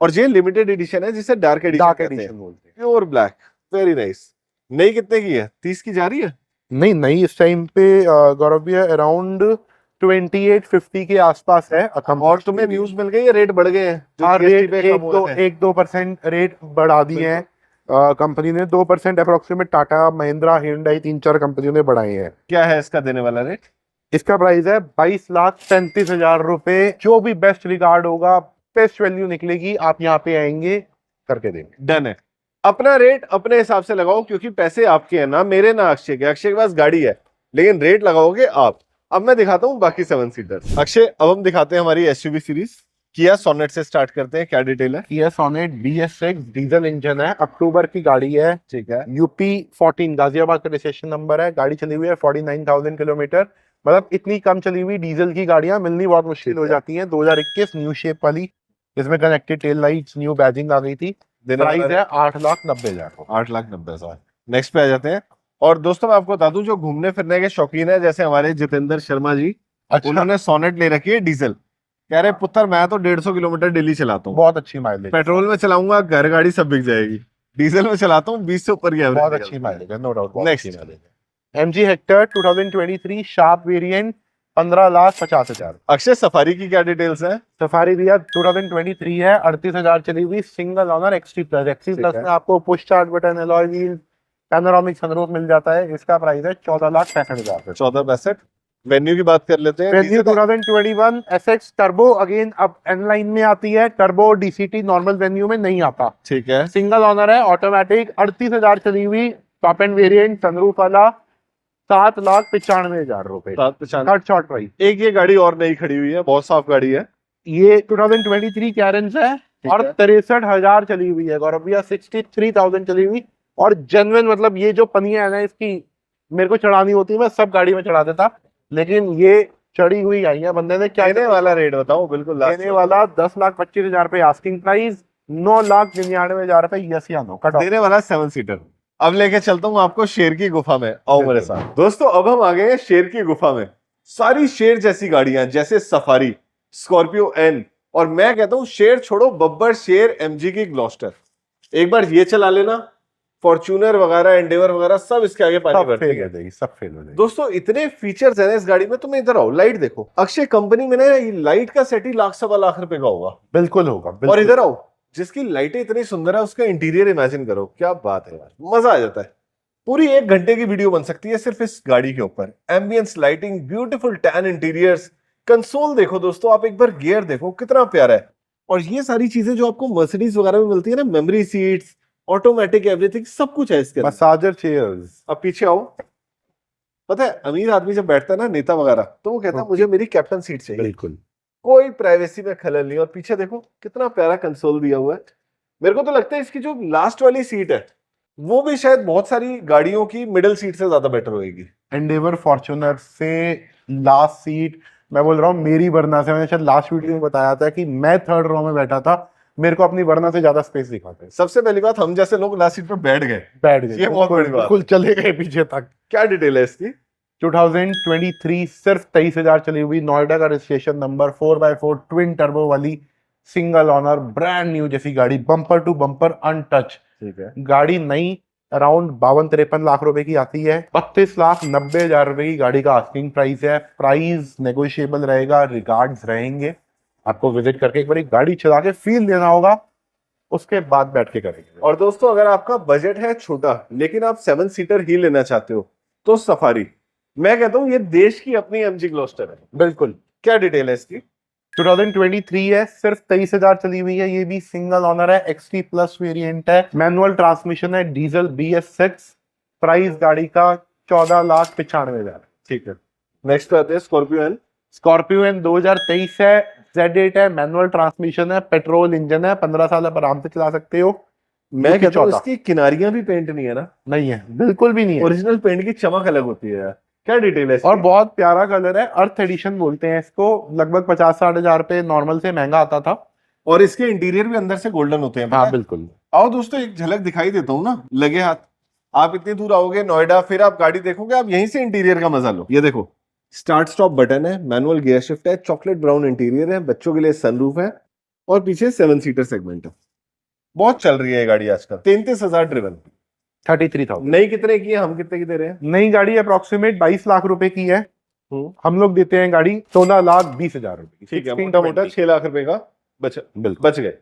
S2: और ये लिमिटेड एडिशन है जिसे डार्क
S1: डार्क
S2: एडिशन
S1: एडिशन बोलते हैं।
S2: Pure black, very nice. नई कितने की है? 30 की जा रही है?
S1: नहीं नहीं, इस टाइम पे गौरव भैया अराउंड 2850 के आसपास है।
S2: और तुम्हें न्यूज मिल गई है रेट बढ़ गए हैं जो
S1: हाँ,
S2: GST
S1: रेट
S2: पे कम हुए थे।
S1: 1-2% रेट बढ़ा दिए हैं कंपनी ने, 2% अप्रोक्सीमेट। टाटा, महिंद्रा, हिंडई, 3-4 कंपनियों ने बढ़ाए हैं।
S2: क्या है इसका देने वाला रेट?
S1: इसका प्राइस है 22,35,000 रुपए। जो भी बेस्ट रिगार्ड होगा, बेस्ट वैल्यू निकलेगी, आप यहाँ पे आएंगे करके देंगे।
S2: डन है। अपना रेट अपने हिसाब से लगाओ, क्योंकि पैसे आपके हैं, ना मेरे ना अक्षय के। अक्षय के पास गाड़ी है लेकिन रेट लगाओगे आप। अब मैं दिखाता हूँ बाकी 7 सीटर। अक्षय अब हम दिखाते हैं हमारी एसयूवी सीरीज। किया सोनेट से स्टार्ट करते हैं, क्या डिटेल है?
S1: किया सोनेट BS6 डीजल इंजन है, अक्टूबर की गाड़ी है,
S2: ठीक है।
S1: यूपी 14 गाजियाबाद का रजिस्ट्रेशन नंबर है। गाड़ी चली हुई है 49,000 किलोमीटर। मतलब इतनी कम चली हुई डीजल की गाड़ियां मिलनी बहुत मुश्किल हो जाती हैं। 2021 न्यू शेप वाली, जिसमें connected tail lights, new badging आ गई थी। प्राइस है 8,90,000।
S2: 8,90,000। नेक्स्ट पे आ जाते हैं। और दोस्तों मैं आपको बता दूं, जो घूमने फिरने के शौकीन है, जैसे हमारे जितेंद्र शर्मा जी,
S1: अच्छा,
S2: उन्होंने सोनेट ले रखी है डीजल। कह रहे पुत्र मैं तो 150 किलोमीटर डेली चलाता हूँ,
S1: बहुत अच्छी माइलेज,
S2: पेट्रोल में चलाऊंगा घर गाड़ी सब बिक जाएगी, डीजल में चलाता हूँ 20 से ऊपर की
S1: बहुत
S2: एवरेज
S1: अच्छी माइलेज है, no doubt.
S2: Next.
S1: Next MG Hector 2023 sharp variant, 15,50,000।
S2: Akshay Safari की क्या डिटेल्स है?
S1: सफारी भैया 2023 है, 38,000 चली हुई, single owner, XT plus. XT
S2: ठीक
S1: प्लस
S2: है।
S1: में आपको push start button, alloy wheel, panoramic sunroof मिल जाता है। इसका प्राइस है 14,65,000।
S2: 14,65। वेन्यू की बात कर लेते हैं।
S1: वेन्यू 2021 SX टर्बो, अगेन अब एन लाइन में आती है। टर्बो DCT नॉर्मल वेन्यू में नहीं आता।
S2: ठीक है।
S1: सिंगल ओनर है, ऑटोमेटिक, 38,000 चली हुई, टॉप एंड वेरिएंट, सनरूफ वाला, 7,95,000 रुपए।
S2: 7,95।
S1: Third short price.
S2: एक ये गाड़ी और नई खड़ी हुई है, बहुत साफ गाड़ी है।
S1: ये 2023 कैरेंस है
S2: ठीक
S1: और
S2: है।
S1: 63,000 चली हुई है गौरव भैया, 63,000 चली हुई। और जेन्युइन, मतलब ये जो पनिया है ना इसकी, मेरे को चढ़ानी होती है, मैं सब गाड़ी में चढ़ा देता, लेकिन ये चढ़ी हुई आई है। बंदे ने क्या
S2: देने वाला रेट बताओ बिल्कुल लास्ट
S1: देने वाला 10,25,000 रुपए आस्किंग प्राइस, 9,99,000 रुपए, यस या नो कट ऑफ।
S2: देने वाला 7 सीटर। अब लेके चलता हूँ आपको शेर की गुफा में, आओ मेरे
S1: बिल्कुल।
S2: साथ दोस्तों। अब हम आ गए हैं शेर की गुफा में। सारी शेर जैसी गाड़ियां, जैसे सफारी, स्कॉर्पियो एन, और मैं कहता हूँ शेर छोड़ो, बब्बर शेर, एमजी की ग्लॉस्टर, एक बार ये चला लेना, फॉर्च्यूनर वगैरह, एंडेवर वगैरह सब इसके आगे पानी
S1: सब
S2: भरती
S1: फेल
S2: है।
S1: हो जाएगी, सब फेल हो जाएगी।
S2: दोस्तों इतने फीचर्स हैं इस गाड़ी में। तुम इधर आओ, लाइट देखो। अक्षय कंपनी में ना ये लाइट का सेट ही लाख सवा लाख रुपए का होगा।
S1: बिल्कुल होगा,
S2: और
S1: बिल्कुल।
S2: इधर आओ, जिसकी लाइटें इतनी सुंदर है उसका इंटीरियर इमेजिन करो, क्या बात है यार, मजा आ जाता है। पूरी 1 घंटे की वीडियो बन सकती है सिर्फ इस गाड़ी के ऊपर। Ambience lighting, beautiful tan interiors, console देखो दोस्तों आप एक बार, गियर देखो कितना प्यारा है। और ये सारी चीजें जो आपको मर्सिडीज वगैरह में मिलती है ना, मेमोरी सीट्स, ऑटोमेटिक, एवरीथिंग, सब कुछ है इसके अंदर।
S1: Massager chairs.
S2: अब पीछे आओ। पता है अमीर आदमी जब बैठता है ना, नेता वगैरह, तो वो कहता है मुझे मेरी कैप्टन सीट चाहिए,
S1: बिल्कुल।
S2: कोई प्राइवेसी में खलल नहीं। और पीछे देखो कितना प्यारा कंसोल दिया हुआ है। मेरे को तो लगता है इसकी जो लास्ट वाली सीट है वो भी शायद बहुत सारी गाड़ियों की मिडिल सीट से ज्यादा बेटर होगी।
S1: एंडेवर फॉर्च्यूनर से लास्ट सीट, मैं बोल रहा हूँ मेरी वरना से, मैंने शायद लास्ट वीडियो में बताया था कि मैं 3rd रो में बैठा था, मेरे को अपनी वरना से ज्यादा स्पेस दिखाते।
S2: सबसे पहली बात, हम जैसे लोग लास्ट सीट पर बैठ गए,
S1: बैठ गए,
S2: ये बहुत बड़ी बात।
S1: बिल्कुल चले गए पीछे तक।
S2: क्या डिटेल है इसकी?
S1: 2023, सिर्फ 23,000 चली हुई, नोएडा का registration number, 4x4 twin turbo वाली सिंगल ओनर ब्रांड न्यू जैसी गाड़ी, बम्पर टू बम्पर अनटच।
S2: ठीक है।
S1: गाड़ी नई अराउंड 52-53 लाख रुपए की आती है। 32,90,000 रुपए की गाड़ी का आस्किंग प्राइस है। प्राइस नेगोशिएबल रहेगा, रिगार्ड्स रहेंगे। आपको विजिट करके एक बार गाड़ी चला के फील देना होगा, उसके बाद बैठ के करेंगे।
S2: और दोस्तों अगर आपका बजट है छोटा लेकिन आप 7 सीटर ही लेना चाहते हो तो सफारी, मैं कहता हूँ ये देश की अपनी एमजी ग्लॉस्टर है।
S1: बिल्कुल।
S2: क्या डिटेल है इसकी?
S1: 2023 है, सिर्फ 23,000 चली हुई है। ये भी सिंगल ओनर है, XT प्लस वेरिएंट है, मैनुअल ट्रांसमिशन है, डीजल BS6। प्राइस गाड़ी का 14,95,000।
S2: ठीक है। नेक्स्ट पे आते हैं स्कॉर्पियो एन।
S1: स्कॉर्पियो एन 2023 है, Z8 है, मैनुअल ट्रांसमिशन है, पेट्रोल इंजन है, 15 साल आप आराम से चला सकते हो।
S2: मैं कहता हूँ इसकी किनारियां भी पेंट नहीं है ना?
S1: नहीं है, बिल्कुल भी नहीं है।
S2: ओरिजिनल पेंट की चमक अलग होती है यार। क्या डिटेल है इसकी?
S1: और बहुत प्यारा कलर है, अर्थ एडिशन बोलते हैं इसको। लगभग 50-60 हजार रुपए नॉर्मल से महंगा आता था।
S2: और इसके इंटीरियर भी अंदर से गोल्डन होते हैं।
S1: हाँ बिल्कुल।
S2: आओ दोस्तों एक झलक दिखाई देता हूँ ना, लगे हाथ। आप इतनी दूर आओगे नोएडा, फिर आप गाड़ी देखोगे, आप यहीं से इंटीरियर का मजा लो। ये देखो, स्टार्ट स्टॉप बटन है, मैनुअल गियर शिफ्ट है, चॉकलेट ब्राउन इंटीरियर है, बच्चों के लिए सनरूफ है, और पीछे 7 सीटर सेगमेंट है। बहुत चल रही है ये गाड़ी आजकल। 33,000 ड्रिवन।
S1: 33,000।
S2: नई कितने की है, हम कितने की दे रहे हैं?
S1: नई गाड़ी अप्रोक्सीमेट 22 लाख रुपए की है। हम लोग देते हैं गाड़ी 16,20,000 रुपए की।
S2: ठीक है, मोटा मोटा 6 लाख रुपए का बच गए।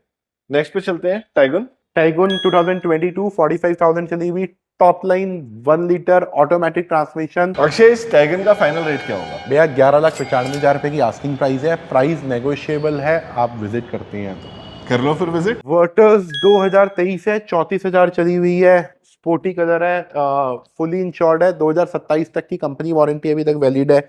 S2: नेक्स्ट पे चलते हैं, टाइगन।
S1: टाइगन 2022, 45,000 चली हुई, top line 1 litre automatic transmission.
S2: Akshay इस टाइगन का फाइनल रेट क्या होगा?
S1: भैया 11,95,000 रुपए की आस्किंग प्राइस है। प्राइस नेगोशिएबल है, आप विजिट करते हैं तो
S2: कर लो फिर विजिट।
S1: वर्टर्स 2023 है, 34,000 चली हुई है, स्पोर्टी कलर है, फुली इंश्योर्ड है, 2027 तक की कंपनी वारंटी अभी तक वैलिड है,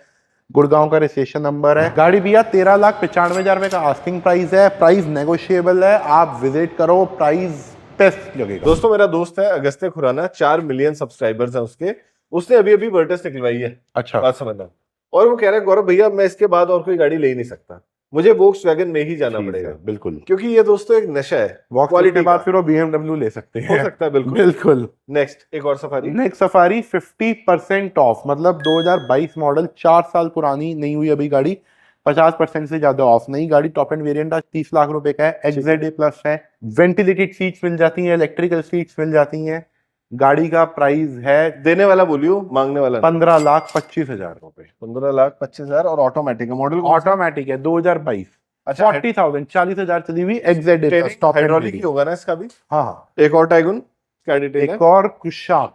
S1: गुड़गांव का रजिस्ट्रेशन नंबर है। गाड़ी भैया 13,95,000 रुपए का आस्किंग प्राइस है। प्राइस नेगोशिएबल है, आप विजिट करो, प्राइस बेस्ट लगेगा।
S2: दोस्तों मेरा दोस्त है अगस्त्य खुराना, 4 मिलियन सब्सक्राइबर्स हैं उसके, उसने अभी अभी वर्टस निकलवाई है।
S1: अच्छा।
S2: बात समझना। और वो कह रहा है गौरव भैया मैं इसके बाद और कोई गाड़ी ले ही नहीं सकता, मुझे वोक्सवैगन में ही जाना पड़ेगा।
S1: बिल्कुल,
S2: क्योंकि ये दोस्तों एक नशा है
S1: क्वालिटी के बाद फिर वो BMW ले सकते हैं।
S2: हो सकता है। बिल्कुल
S1: बिल्कुल।
S2: नेक्स्ट एक और सफारी।
S1: नेक्स्ट सफारी 50% ऑफ, मतलब 2022 मॉडल, 4 साल पुरानी नहीं हुई अभी गाड़ी, 50% से ज्यादा ऑफ। नई गाड़ी टॉप एंड वेरिएंट 30 लाख रुपए का है, XZA प्लस है, वेंटिलेटेड सीट्स मिल जाती हैं, इलेक्ट्रिकल सीट्स मिल जाती हैं। गाड़ी का प्राइस है,
S2: देने वाला बोलियो, मांगने वाला
S1: 15,25,000 रुपए।
S2: 15,25,000। और ऑटोमेटिक है मॉडल?
S1: ऑटोमेटिक है, 2022।
S2: अच्छा
S1: 40,000, 40,000 चली हुई, XZA plus top end
S2: hydraulic ही होगा ना इसका भी?
S1: हाँ हाँ।
S2: एक और टाइगन, क्या डिटेल है?
S1: एक और कुशाक।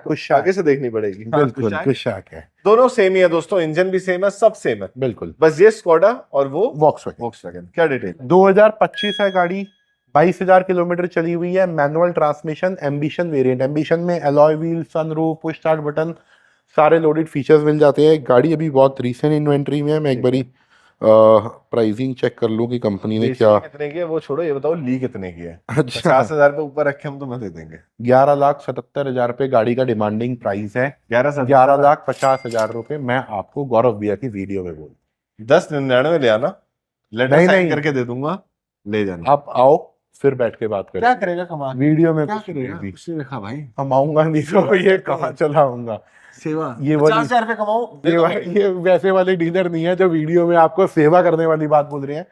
S2: कुछ आगे से देखनी पड़ेगी।
S1: बिल्कुल कुशाक है।
S2: दोनों सेम ही है दोस्तों, इंजन भी सेम है, सब सेम है।
S1: बिल्कुल।
S2: बस ये स्कोडा और वो
S1: वॉक्सवैगन।
S2: क्या डिटेल?
S1: 2025 है गाड़ी, 22,000 किलोमीटर चली हुई है, manual transmission, ambition variant. Ambition में alloy wheel, sunroof, push start button, सारे लोडेड फीचर्स मिल जाते हैं। गाड़ी अभी बहुत रीसेंट इन्वेंट्री में है। मैं एक बारी प्राइसिंग चेक कर लूं कि कंपनी ने क्या
S2: कितने की है वो छोड़ो, ये बताओ ली कितने की है?
S1: अच्छा
S2: 50,000 पे ऊपर रखे हम तो मैं दे देंगे।
S1: 11,77,000 रुपए गाड़ी का डिमांडिंग प्राइस है।
S2: 11,50,000
S1: 11,50,000 रुपए मैं आपको गौरव भैया की वीडियो में बोल
S2: 1099 ले आना, लेटर
S1: नहीं,
S2: साइन
S1: नहीं।
S2: करके दे दूंगा, ले जाना।
S1: आप आओ फिर बैठ के बात करें।
S2: क्या करेगा कमा,
S1: वीडियो में
S2: क्या
S1: कुछ
S2: करेगा,
S1: नहीं,
S2: कुछ नहीं रखा भाई,
S1: कमाऊंगा नहीं तो ये कहाँ चलाऊंगा।
S2: सेवा।
S1: ये वाली
S2: 50,000 रुपए कमाओ, दे दो भाई।
S1: ये वैसे वाले डीलर नहीं है जो वीडियो में आपको सेवा करने वाली बात बोल रहे हैं।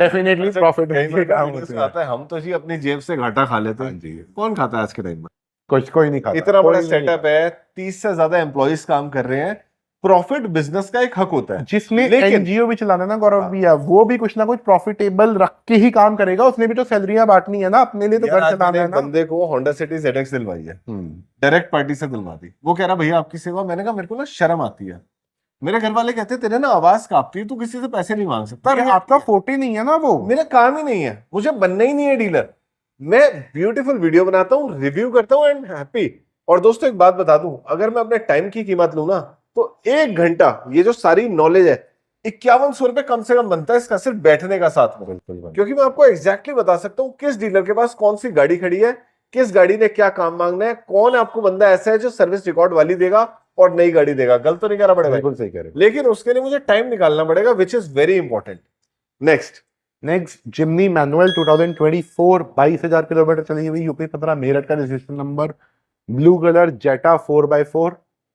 S1: डेफिनेटली प्रॉफिट
S2: कई बार
S1: काम
S2: वीडियो
S1: होते
S2: से
S1: हैं।
S2: आता है, हम तो जी अपनी जेब से घाटा खा लेते
S1: हाँ
S2: हैं।
S1: जी,
S2: कौन खाता है आज के टाइम में?
S1: कुछ कोई नहीं खाता,
S2: इतना
S1: कोई
S2: बड़ा
S1: नहीं
S2: सेटअप है, 30 से ज्यादा एम्प्लॉइज काम कर रहे हैं। प्रॉफिट बिजनेस का एक हक होता है,
S1: जिसने
S2: लेकिन
S1: एनजीओ भी चलाना है ना गौरव
S2: हाँ।
S1: भैया, वो भी कुछ ना कुछ प्रॉफिटेबल रख के ही काम करेगा। उसने भी तो सैलरियां बांटनी है ना, अपने लिए तो
S2: यार
S1: घर
S2: आज
S1: चलाना
S2: मैंने
S1: है
S2: एक
S1: ना।
S2: बंदे को होंडा सिटी ZX दिलवाई है, डायरेक्ट पार्टी से दिलवा दी। वो कह रहा भैया आपकी सेवा। मैंने कहा मेरे को ना शर्म आती है। मेरे घर वाले कहते तेरे ना आवाज कांपती है, तू किसी से पैसे नहीं मांग सकता।
S1: ये आपका फोटे नहीं है ना वो।
S2: मेरा काम ही नहीं है, मुझे बनना ही नहीं है डीलर। मैं ब्यूटीफुल वीडियो बनाता हूँ, रिव्यू करता हूँ एंड हैप्पी। और दोस्तों एक बात बता दूं, अगर मैं अपने टाइम की कीमत लूं ना, तो 1 घंटा ये जो सारी नॉलेज है 5100 रुपए कम से कम बनता है इसका, सिर्फ बैठने का साथ में।
S1: बिल्कुल।
S2: क्योंकि मैं आपको एग्जैक्टली बता सकता हूँ किस डीलर के पास कौन सी गाड़ी खड़ी है, किस गाड़ी ने क्या काम मांगना है, कौन आपको बंदा ऐसा है जो सर्विस रिकॉर्ड वाली देगा और नई गाड़ी देगा। गलत तो नहीं कह रहा बड़े भाई?
S1: बिल्कुल सही कह रहे हो।
S2: लेकिन उसके लिए मुझे टाइम निकालना पड़ेगा, which is very important.
S1: Next Jimny manual 2024, 22,000 kilometre चली हुई, यूपी 15, मेरठ का रजिस्ट्रेशन नंबर, ब्लू कलर जेटा 4x4,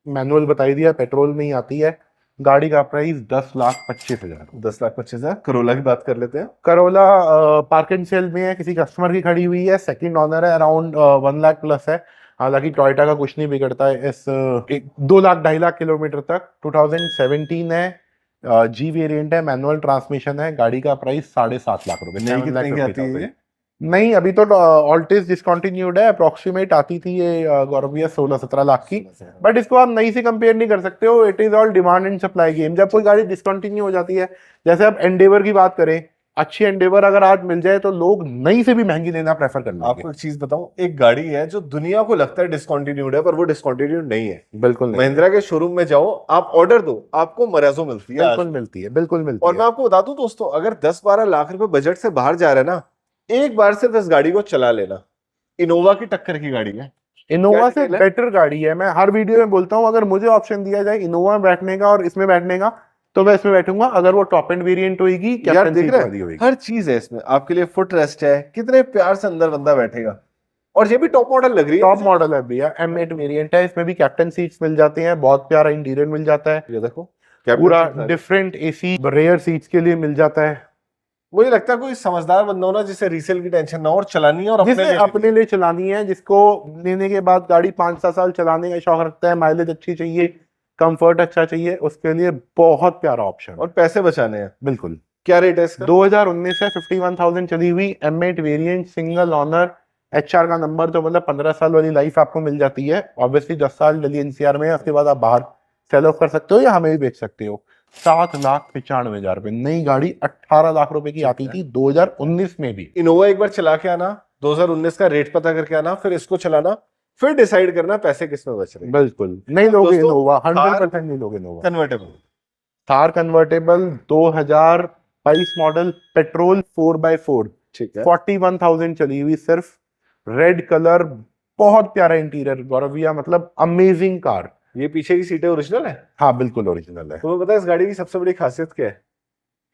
S1: मैनुअल बताई दिया, पेट्रोल नहीं आती है। गाड़ी का प्राइस 10,25,000।
S2: 10,25,000। करोला की बात कर लेते हैं।
S1: करोला पार्क एंड सेल में है, किसी कस्टमर की खड़ी हुई है, सेकंड ऑनर है, अराउंड 1 लाख प्लस है। हालांकि टोयोटा का कुछ नहीं बिगड़ता है इस 2 लाख 2.5 लाख किलोमीटर तक। 2017 है, जी वेरिएंट है, मैनुअल ट्रांसमिशन है। गाड़ी का प्राइस 7.5 लाख रुपए।
S2: नई कितने की आती है ये?
S1: नहीं, अभी तो ऑल्टिस डिसकंटिन्यूड है, अप्रोक्सीमेट आती थी ये गौरव भैया 16-17 लाख की। बट इसको आप नई से कंपेयर नहीं कर सकते हो, it is all demand and supply game. जब कोई गाड़ी डिसकंटिन्यू हो जाती है, जैसे आप एंडेवर की बात करें, अच्छी एंडेवर अगर आज मिल जाए तो लोग नई से भी महंगी लेना प्रेफर कर लेंगे।
S2: आपको एक चीज बताऊं, एक गाड़ी है जो दुनिया को लगता है डिसकंटिन्यूड है, पर वो डिसकंटिन्यूड नहीं है।
S1: बिल्कुल नहीं,
S2: महिंद्रा के शोरूम में जाओ, आप ऑर्डर दो, आपको मराजो मिलती है।
S1: बिल्कुल मिलती है, बिल्कुल मिलती
S2: और
S1: है।
S2: मैं आपको बता दूं दोस्तों, अगर 10-12 लाख रुपए बजट से बाहर जा रहे हैं ना, एक बार सिर्फ इस गाड़ी को चला लेना। इनोवा की टक्कर की गाड़ी है,
S1: इनोवा से
S2: डिटेल है?
S1: बेटर गाड़ी है। मैं हर वीडियो में बोलता हूँ, अगर मुझे ऑप्शन दिया जाए इनोवा में बैठने का और इसमें बैठने का, तो मैं इसमें बैठूंगा। अगर वो टॉप एंड वेरिएंट होगी,
S2: यार
S1: कैप्टन
S2: देख
S1: सीट
S2: रहे
S1: वाली
S2: हैं,
S1: होगी।
S2: हर चीज है इसमें। आपके लिए फुट रेस्ट है, कितने प्यार से अंदर बंदा बैठेगा। और ये भी टॉप मॉडल लग रही है।
S1: टॉप मॉडल है भैया, M8 वेरिएंट है, इसमें भी कैप्टन सीट्स मिल जाते हैं, बहुत प्यारा इंटीरियर मिल जाता है,
S2: ये देखो
S1: पूरा
S2: captain.
S1: Different AC rear seats के लिए मिल जाता है।
S2: मुझे लगता है कोई समझदार बंदा हो ना, जिसे रीसेल की टेंशन ना हो और चलानी है, और अपने
S1: जिसे
S2: लिए
S1: अपने लिए चलानी है, जिसको लेने के बाद गाड़ी 5-7 साल चलाने का शौक रखता है, माइलेज अच्छी चाहिए, कंफर्ट अच्छा चाहिए, उसके लिए बहुत प्यारा ऑप्शन।
S2: और पैसे बचाने हैं।
S1: बिल्कुल।
S2: क्या रेट है इसका?
S1: 2019 है, 51,000 चली हुई, M8 variant, single owner, HR का नंबर, तो मतलब 15 साल वाली लाइफ आपको मिल जाती है। ऑब्वियसली 10 साल दिल्ली NCR में है, उसके बाद आप बाहर सेल ऑफ कर सकते हो या हमें भी बेच सकते हो। 7,95,000 रुपए। नई गाड़ी 18 लाख रुपए की आती थी 2019 में भी।
S2: इनोवा एक बार चला के आना, 2019 का रेट पता करके आना, फिर इसको चलाना, फिर डिसाइड करना पैसे किस में बच रहे हैं।
S1: बिल्कुल नहीं लोगे
S2: दोस्तों,
S1: इनोवा,
S2: थार
S1: 100% नहीं लोगे Innova.
S2: Convertible
S1: Thar convertible 2022 model, petrol 4x4,
S2: ठीक है।
S1: 41,000 चली हुई सिर्फ, रेड कलर, बहुत प्यारा इंटीरियर गौरव भैया, मतलब अमेजिंग कार।
S2: ये पीछे की सीटें ओरिजिनल है?
S1: हाँ बिल्कुल ओरिजिनल है।
S2: तुम्हें पता है इस गाड़ी की सबसे बड़ी खासियत क्या है?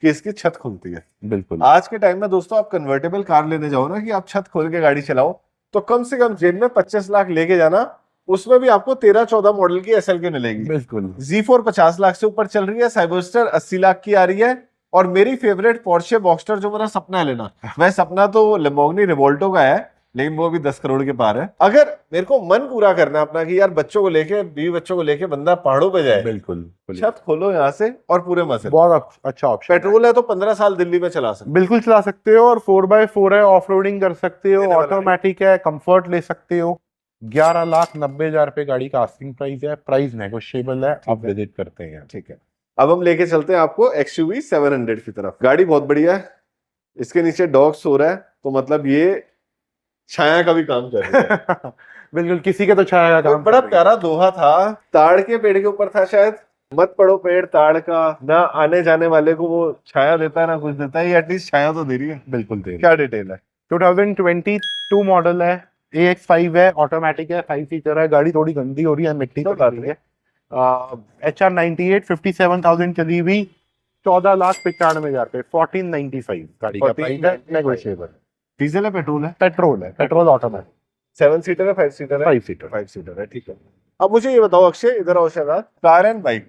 S2: कि इसकी छत खुलती है।
S1: बिल्कुल।
S2: आज के टाइम में दोस्तों, आप कन्वर्टेबल कार लेने जाओ ना, कि आप छत खोल के गाड़ी चलाओ, तो कम से कम जेब में 25 लाख लेके जाना, उसमें भी आपको 13-14 मॉडल की SLK मिलेगी।
S1: बिल्कुल।
S2: Z4 50 लाख से ऊपर चल रही है, साइबरस्टर 80 लाख की आ रही है, और मेरी फेवरेट पोर्शे बॉक्सटर जो मेरा सपना है लेना, वह सपना तो लैम्बोर्गिनी रिवोल्टो का है, लेकिन वो भी 10 करोड़ के पार है। अगर मेरे को मन पूरा करना है अपना, कि यार बच्चों को लेके, बीवी बच्चों को लेके बंदा पहाड़ों पे जाए,
S1: बिल्कुल।
S2: छत खोलो यहाँ से और पूरे मजे।
S1: बहुत अच्छा ऑप्शन।
S2: पेट्रोल है तो 15 साल दिल्ली में चला सकते।
S1: बिल्कुल चला सकते हो, और 4x4 है, ऑफ रोडिंग कर सकते हो,
S2: देने वाला
S1: ऑटोमेटिक है, कंफर्ट ले सकते हो। 11,90,000 रुपए गाड़ी का आस्किंग प्राइस है, प्राइस नेगोशिएबल है, आप विजिट करते हैं।
S2: ठीक है, अब हम लेके चलते हैं आपको XUV 700 की तरफ। गाड़ी बहुत बढ़िया है, इसके नीचे डॉग सो रहा है, तो मतलब ये छाया का भी काम कर रहा है।
S1: बिल्कुल, किसी का तो छाया का काम।
S2: बड़ा प्यारा दोहा था, ताड़ के पेड़ के ऊपर था शायद, मत पड़ो पेड़ ताड़ का, ना आने जाने वाले को वो छाया देता है ना कुछ देता है, ये एटलीस्ट छाया तो दे रही है।
S1: बिल्कुल दे।
S2: क्या डिटेल है?
S1: 2022 मॉडल है, AX5 है, ऑटोमेटिक है, 5 सीटर है। गाड़ी थोड़ी गंदी हो रही है, मिट्टी
S2: तो
S1: पड़ रही है। HR 98, 57,000 चली हुई, 14,95,000 पे 1495 गाड़ी का
S2: 14,95
S1: प्राइस है, नेगोशिएबल।
S2: डीजल है पेट्रोल है?
S1: पेट्रोल ऑटोमेटिक,
S2: 7 सीटर है 5 सीटर है?
S1: 5 सीटर।
S2: 5 सीटर है, ठीक है। अब मुझे ये बताओ अक्षय, इधर आओ शहनाज, कार एंड बाइक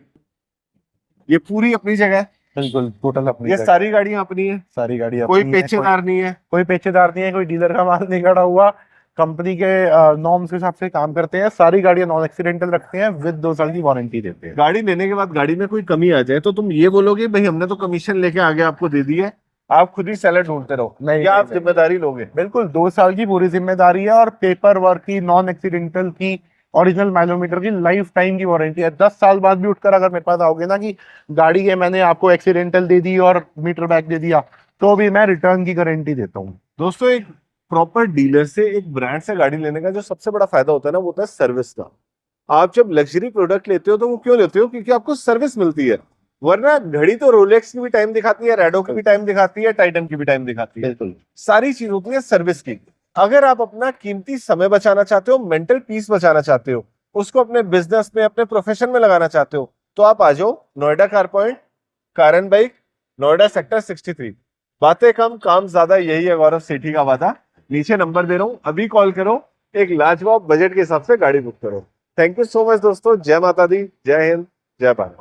S2: ये पूरी अपनी जगह है?
S1: बिल्कुल टोटल अपनी
S2: ये
S1: जगह।
S2: सारी गाड़ियां अपनी है?
S1: सारी गाड़ी
S2: कोई
S1: अपनी है,
S2: पेचेदार नहीं है?
S1: कोई पेचेदार नहीं है, कोई डीलर का माल नहीं खड़ा हुआ। कंपनी के नॉर्म्स के हिसाब से काम करते हैं। सारी गाड़ियां नॉन एक्सीडेंटल रखते हैं, विद 2 साल की वारंटी देते हैं।
S2: गाड़ी लेने के बाद गाड़ी में कोई कमी आ जाए तो तुम ये बोलोगे भाई हमने तो कमीशन लेके आगे आपको दे दी है, आप खुद ही सेलर ढूंढते रहो,
S1: नहीं,
S2: या आप
S1: नहीं,
S2: जिम्मेदारी लोगे?
S1: बिल्कुल 2 साल की पूरी जिम्मेदारी है, और पेपर वर्क की, नॉन एक्सीडेंटल की, ओरिजिनल माइलोमीटर की लाइफ टाइम की वारंटी है। 10 साल बाद भी उठकर अगर मेरे पास आओगे ना कि गाड़ी है मैंने आपको एक्सीडेंटल दे दी और मीटर बैक दे दिया, तो भी मैं रिटर्न की गारंटी देता हूँ।
S2: दोस्तों एक प्रॉपर डीलर से, एक ब्रांड से गाड़ी लेने का जो सबसे बड़ा फायदा होता है ना, वो होता है सर्विस का। आप जब लग्जरी प्रोडक्ट लेते हो तो वो क्यों लेते हो? क्योंकि आपको सर्विस मिलती है। वरना घड़ी तो रोलेक्स की भी टाइम दिखाती है, रेडो की भी टाइम दिखाती है, टाइटन की भी टाइम दिखाती है,
S1: बिल्कुल
S2: सारी चीज होती है सर्विस की। अगर आप अपना कीमती समय बचाना चाहते हो, मेंटल पीस बचाना चाहते हो, उसको अपने बिजनेस में, अपने प्रोफेशन में लगाना चाहते हो, तो आप आ जाओ Noida car point car and bike, Noida sector 63। बातें कम काम ज्यादा, यही है गौरव सेठी का वादा। नीचे नंबर दे रहा हूं, अभी कॉल करो, एक लाजवाब बजट के हिसाब से गाड़ी बुक करो। थैंक यू सो मच दोस्तों। जय माता दी, जय हिंद, जय भारत।